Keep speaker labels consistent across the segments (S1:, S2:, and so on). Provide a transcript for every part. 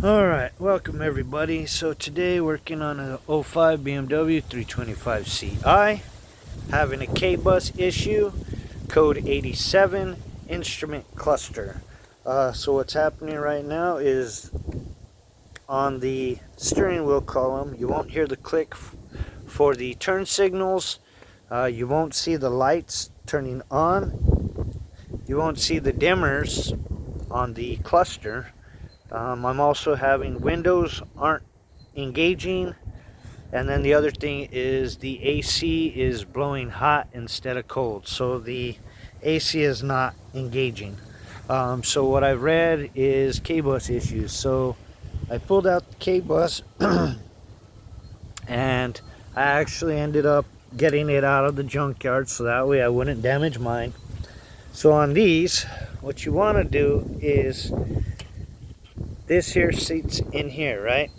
S1: Alright, welcome everybody. So today working on a '05 BMW 325ci, having a K-bus issue, code 87, instrument cluster. So what's happening right now is on the steering wheel column, you won't hear the click for the turn signals, you won't see the lights turning on, you won't see the dimmers on the cluster. I'm also having windows aren't engaging, and then the other thing is the AC is blowing hot instead of cold, so the AC is not engaging. So what I've read is K-bus issues, so I pulled out the K-bus and I actually ended up getting it out of the junkyard so that way I wouldn't damage mine. So on these, what you want to do is, this here seats in here, right?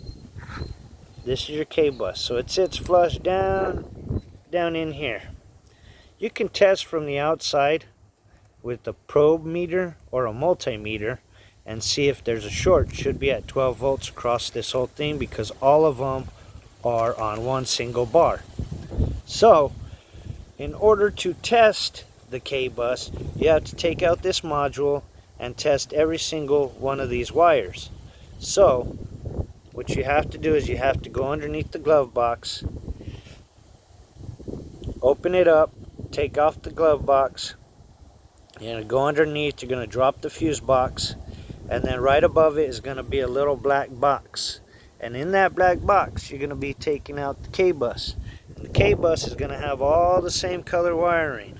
S1: This is your K-bus. So it sits flush down in here. You can test from the outside with a probe meter or a multimeter and see if there's a short. It should be at 12 volts across this whole thing because all of them are on one single bar. So in order to test the K-bus, you have to take out this module and test every single one of these wires. So what you have to do is you have to go underneath the glove box, open it up, take off the glove box, you're going to go underneath, you're going to drop the fuse box, and then right above it is going to be a little black box, and in that black box you're going to be taking out the K-bus. The K-bus is going to have all the same color wiring.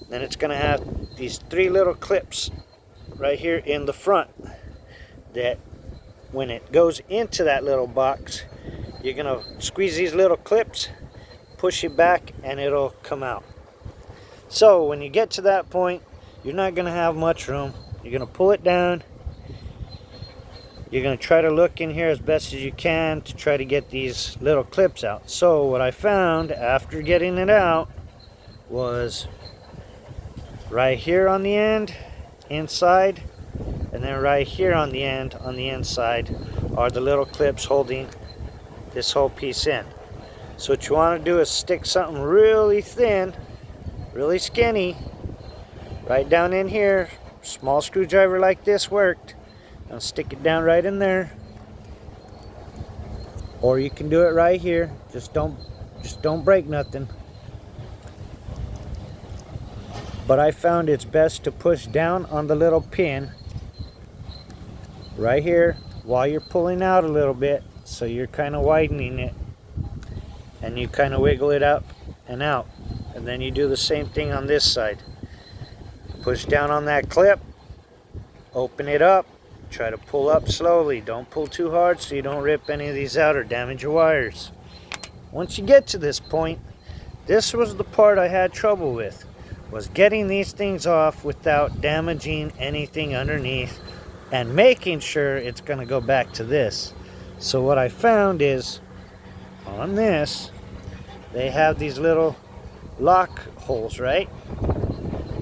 S1: Then it's going to have these three little clips right here in the front that when it goes into that little box, you're going to squeeze these little clips, push it back, and it'll come out. So when you get to that point, you're not going to have much room. You're going to pull it down. You're going to try to look in here as best as you can to try to get these little clips out. So what I found after getting it out was right here on the end, inside, and then right here on the end, on the inside, are the little clips holding this whole piece in. So what you want to do is stick something really thin, really skinny, right down in here. Small screwdriver like this worked. I'll stick it down right in there. Or you can do it right here. Just don't break nothing. But I found it's best to push down on the little pin right here while you're pulling out a little bit, so you're kind of widening it, and you kind of wiggle it up and out, and then you do the same thing on this side. Push down on that clip, open it up, try to pull up slowly, don't pull too hard so you don't rip any of these out or damage your wires. Once you get to this point, this was the part I had trouble with, was getting these things off without damaging anything underneath and making sure it's going to go back to this. So what I found is, on this, they have these little lock holes, right?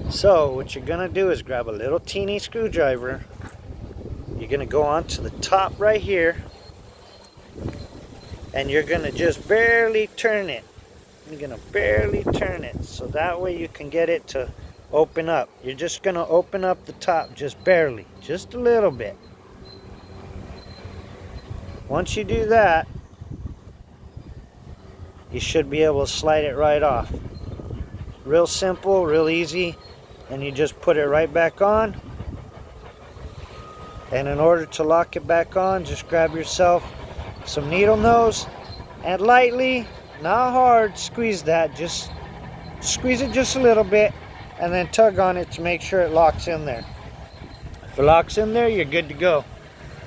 S1: So what you're going to do is grab a little teeny screwdriver. You're going to go onto the top right here, and you're going to just barely turn it. You're going to barely turn it, so that way you can get it to open up. You're just going to open up the top just barely, just a little bit. Once you do that, you should be able to slide it right off. Real simple, real easy, and you just put it right back on. And in order to lock it back on, just grab yourself some needle nose and lightly, not hard, squeeze that. Just squeeze it just a little bit and then tug on it to make sure it locks in there. If it locks in there, you're good to go.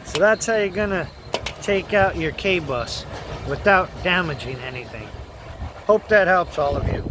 S1: So that's how you're gonna take out your K-bus without damaging anything. Hope that helps all of you.